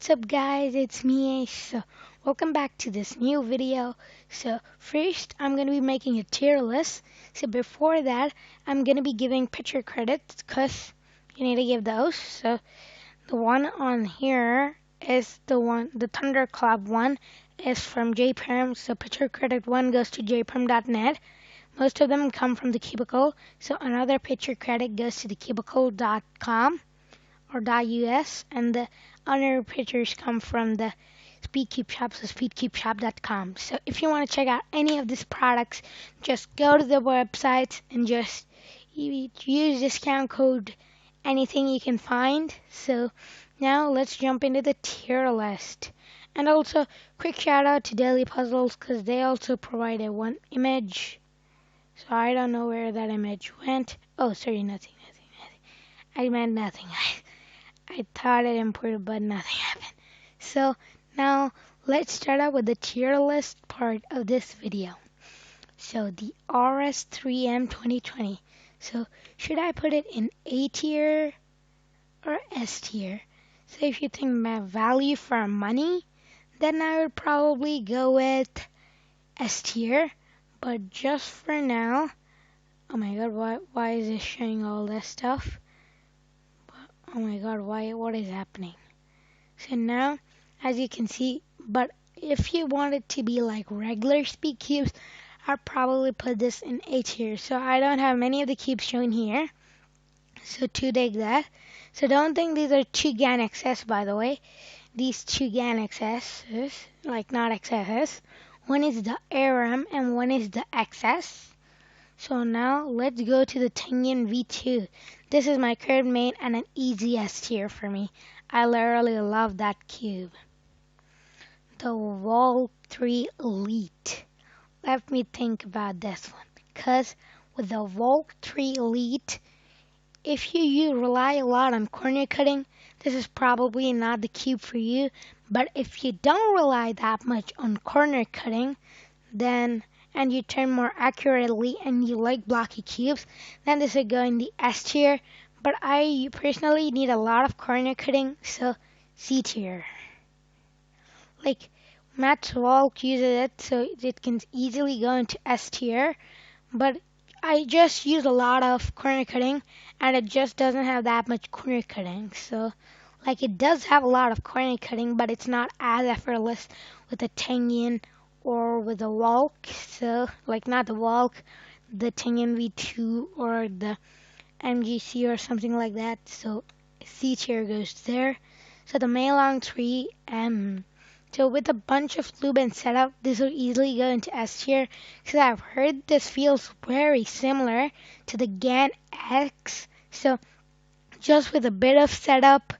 What's up guys, it's me Ace. So welcome back to this new video. So first I'm going to be making a tier list. So before that I'm going to be giving picture credits because you need to give those. So the one on here is the Thunderclap one is from JPerm. So picture credit 1 goes to jperm.net. Most of them come from the Cubicle. So another picture credit goes to the cubicle.com or .us, and the other pictures come from the SpeedCube shop, so speedcubeshop.com. So if you want to check out any of these products, just go to the website and just use discount code anything you can find. So now let's jump into the tier list. And also, quick shout out to Daily Puzzles because they also provided one image. So I don't know where that image went. Oh, sorry, nothing. I meant nothing. I thought it imported, but nothing happened. So now let's start out with the tier list part of this video. So the RS3M 2020. So should I put it in A tier or S tier? So if you think about value for money, then I would probably go with S tier. But just for now, oh my god, why is it showing all this stuff? Oh my god, what is happening? So now, as you can see, but if you want it to be like regular speed cubes, I'd probably put this in A tier. So I don't have many of the cubes shown here. So to take that. So don't think these are two GAN XS, by the way. These two GAN XSs, like not XSs. One is the ARM and one is the XS. So now let's go to the Tengun V2. This is my curved main and an easy S tier for me. I literally love that cube. The Wall 3 Elite. Let me think about this one. Because with the Wall 3 Elite, if you rely a lot on corner cutting, this is probably not the cube for you. But if you don't rely that much on corner cutting, then and you turn more accurately and you like blocky cubes, then this would go in the S tier. But I personally need a lot of corner cutting, so C tier. Like Matt's Walk uses it, so it can easily go into S tier. But I just use a lot of corner cutting, and it just doesn't have that much corner cutting. So, like it does have a lot of corner cutting, but it's not as effortless with the Tengun or with the Walk. So, like not the Walk, the Tengun V2 or the MGC or something like that. So C tier goes there. So the Maylong 3M. So with a bunch of lube and setup, this will easily go into S tier because I've heard this feels very similar to the GAN X. So just with a bit of setup,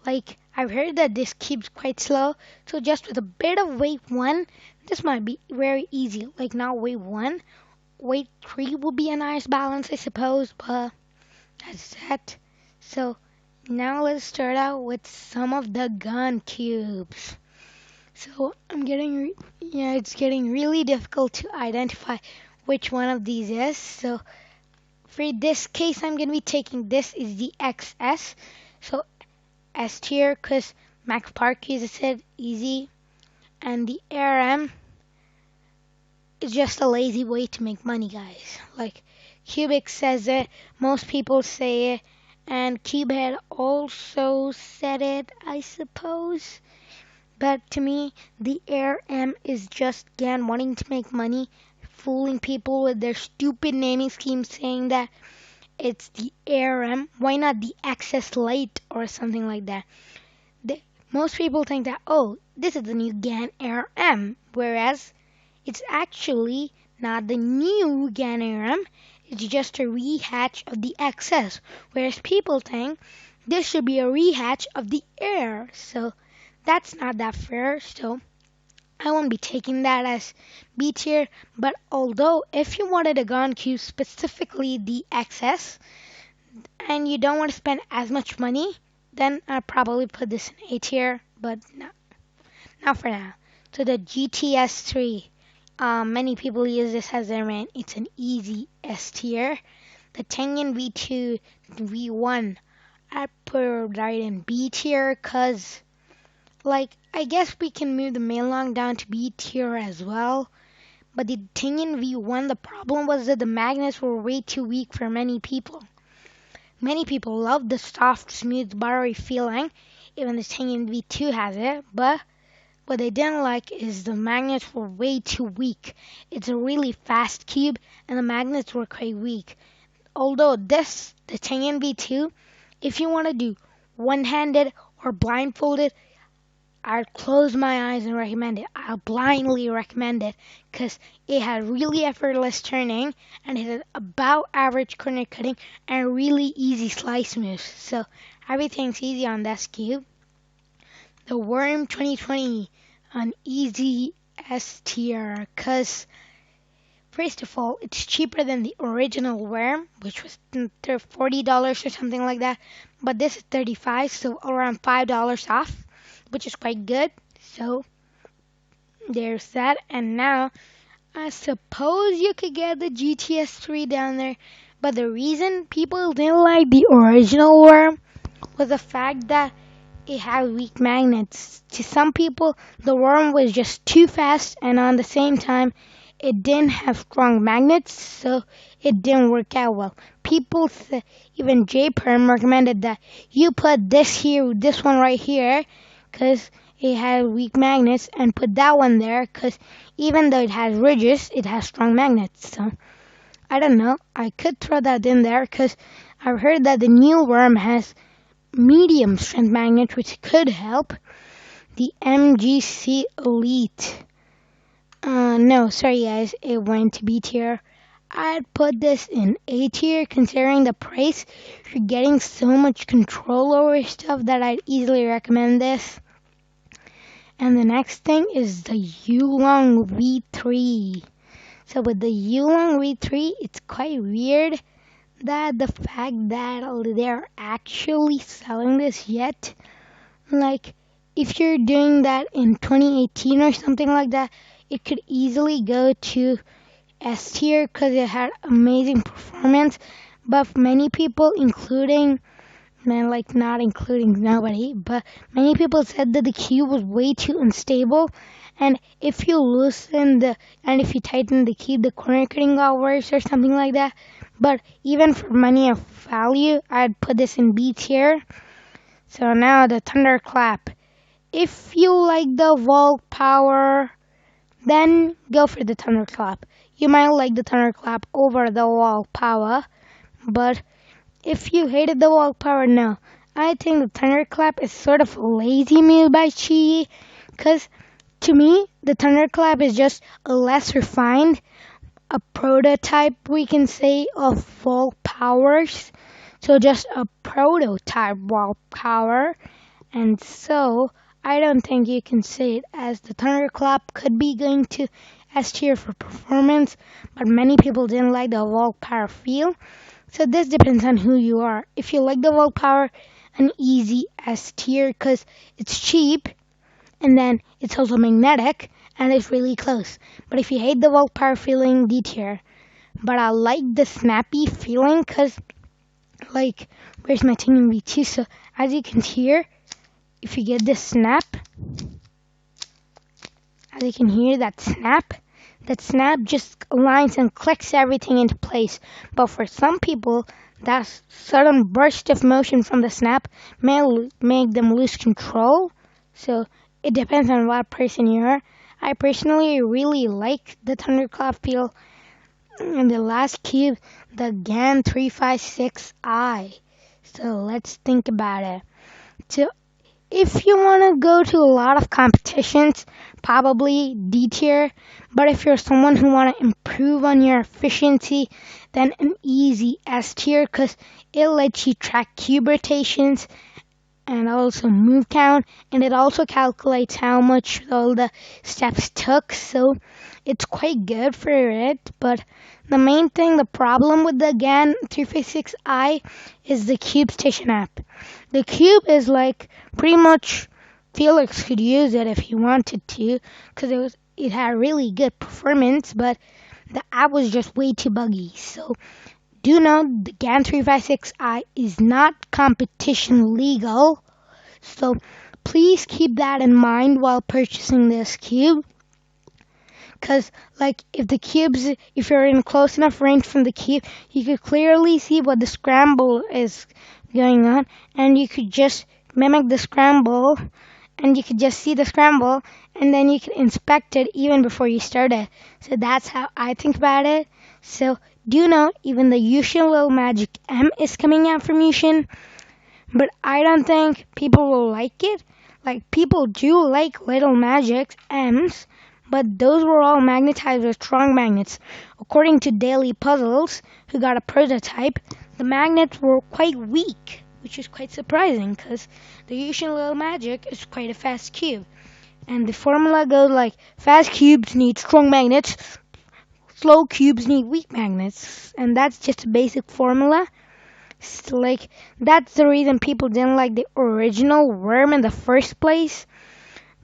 like I've heard that this keeps quite slow. So just with a bit of weight 1, this might be very easy. Like not weight 1, weight 3 will be a nice balance, I suppose, but that's that. So now let's start out with some of the gun cubes. So it's getting really difficult to identify which one of these is. So for this case, I'm going to be taking this is the XS. So S tier because Max Park uses it, easy. And the ARM is just a lazy way to make money, guys. Like Cubic says it, most people say it, and Cubehead also said it, I suppose. But to me, the ARM is just GAN wanting to make money, fooling people with their stupid naming scheme saying that it's the ARM. Why not the XS Lite or something like that? Most people think that, oh, this is the new GAN ARM, whereas it's actually not the new GAN ARM. It's just a rehatch of the XS, whereas people think this should be a rehatch of the Air. So that's not that fair. So I won't be taking that as B tier. But although if you wanted a gun cube, specifically the XS, and you don't want to spend as much money, then I'd probably put this in A tier. But not for now. So the GTS3. Many people use this as their main. It's an easy S tier. The Tengun V2, V1, I put right in B tier because Like, I guess we can move the main long down to B tier as well. But the Tengun V1, the problem was that the magnets were way too weak for many people. Many people love the soft, smooth, buttery feeling, even the Tengun V2 has it, but what they didn't like is the magnets were way too weak. It's a really fast cube, and the magnets were quite weak. Although the Tengun V2, if you want to do one-handed or blindfolded, I'd close my eyes and recommend it. I'll blindly recommend it because it had really effortless turning and it had about average corner cutting and really easy slice moves. So everything's easy on this cube. The Worm 2020, an easy S tier because first of all, it's cheaper than the original Worm, which was $40 or something like that. But this is $35, so around $5 off, which is quite good. So there's that. And now I suppose you could get the GTS 3 down there. But the reason people didn't like the original Worm was the fact that it had weak magnets. To some people, the Worm was just too fast, and on the same time, it didn't have strong magnets, so it didn't work out well. People, even J-Perm recommended that you put this one right here, because it had weak magnets, and put that one there, because even though it has ridges, it has strong magnets. So, I don't know. I could throw that in there, because I've heard that the new Worm has medium strength magnets, which could help. The MGC Elite. No, sorry guys, it went to B tier. I'd put this in A tier considering the price. You're getting so much control over stuff that I'd easily recommend this. And the next thing is the Yulong V3. So with the Yulong V3, it's quite weird that the fact that they're actually selling this yet. Like, if you're doing that in 2018 or something like that, it could easily go to S tier because it had amazing performance. But many people, including, not including nobody, but many people said that the cube was way too unstable. And if you if you tighten the cube, the corner cutting got worse or something like that. But even for money of value, I'd put this in B tier. So now the Thunderclap. If you like the Volt Power, then go for the Thunderclap. You might like the Thunderclap over the Volt Power, but if you hated the Volt Power, no. I think the Thunderclap is sort of a lazy move by Chi, because to me, the Thunderclap is just a less refined, a prototype, we can say, of Volt Powers. So just a prototype Volt Power. And so I don't think you can say it as the Thunderclap could be going to S tier for performance, but many people didn't like the Volt Power feel. So this depends on who you are. If you like the Volt Power, an easy S tier because it's cheap and then it's also magnetic and it's really close. But if you hate the Volt Power feeling, D tier. But I like the snappy feeling because, where's my Tengun V2? So as you can hear, if you get this snap, as you can hear that snap just aligns and clicks everything into place. But for some people, that sudden burst of motion from the snap may make them lose control. So it depends on what person you are. I personally really like the Thunderclap feel in the last cube, the GAN 356i. So let's think about it. So if you want to go to a lot of competitions, probably D tier. But if you're someone who want to improve on your efficiency, then an easy S tier because it lets you track cube rotations and also move count, and it also calculates how much all the steps took. So it's quite good for it. But the main thing, the problem with the GAN 356i is the Cube Station app. The Cube is pretty much Felix could use it if he wanted to because it had really good performance, but the app was just way too buggy. So do note the GAN 356i is not competition legal. So please keep that in mind while purchasing this cube. Because, like, if you're in close enough range from the cube, you could clearly see what the scramble is going on, and you could just mimic the scramble, and you could just see the scramble, and then you could inspect it even before you start it. So that's how I think about it. So, do you know, even the Yushin Little Magic M is coming out from Yushin, but I don't think people will like it. Like, people do like Little Magic M's, but those were all magnetized with strong magnets. According to Daily Puzzles, who got a prototype, the magnets were quite weak, which is quite surprising because the Yushin Little Magic is quite a fast cube. And the formula goes like, fast cubes need strong magnets, slow cubes need weak magnets. And that's just a basic formula. So, like, that's the reason people didn't like the original worm in the first place.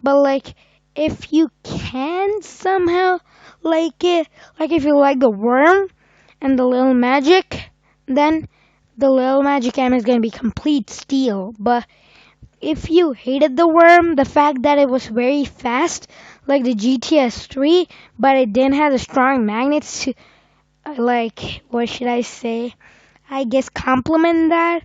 But, like, if you can somehow like it, like if you like the worm and the little magic, then the little magic M is going to be complete steal. But if you hated the worm, the fact that it was very fast, like the GTS3, but it didn't have the strong magnets to, like, what should I say? I guess complement that.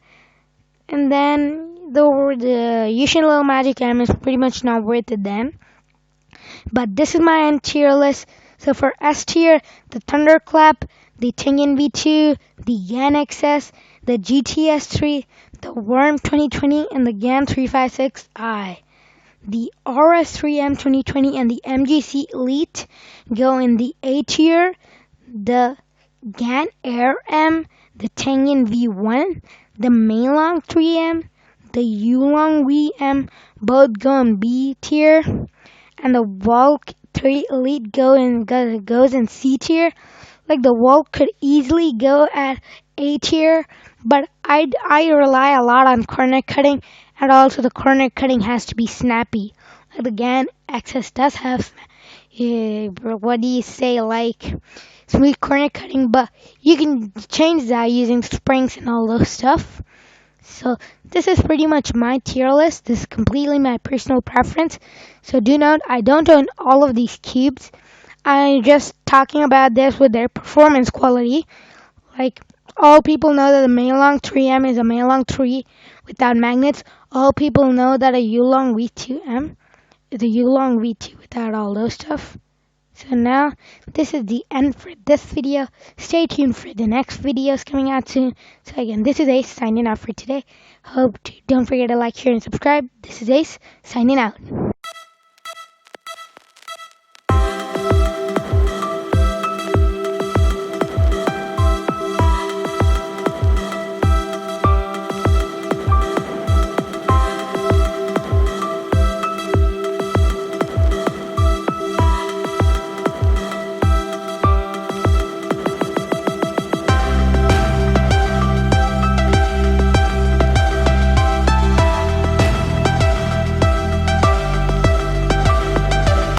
And then the Yushin Little Magic M is pretty much not worth it then. But this is my end tier list. So for S tier, the Thunderclap, the Tengun V2, the Yan XS, the GTS3, the Worm 2020, and the GAN 356i. The RS3M 2020 and the MGC Elite go in the A tier. The GAN Air M, the Tengun V1, the Meilong 3M, the Yulong VM both go in B tier. And the Walk 3 Elite goes in C tier. Like, the Walk could easily go at A tier, but I rely a lot on corner cutting, and also the corner cutting has to be snappy. Like, the GAN XS does have, what do you say, like, smooth corner cutting, but you can change that using springs and all those stuff. So this is pretty much my tier list. This is completely my personal preference. So do note, I don't own all of these cubes. I'm just talking about this with their performance quality. Like, all people know that the Meilong 3M is a Meilong 3 without magnets. All people know that a Yulong V2M is a Yulong V2 without all those stuff. So now, this is the end for this video. Stay tuned for the next videos coming out soon. So again, this is Ace signing out for today. Don't forget to like, share, and subscribe. This is Ace signing out.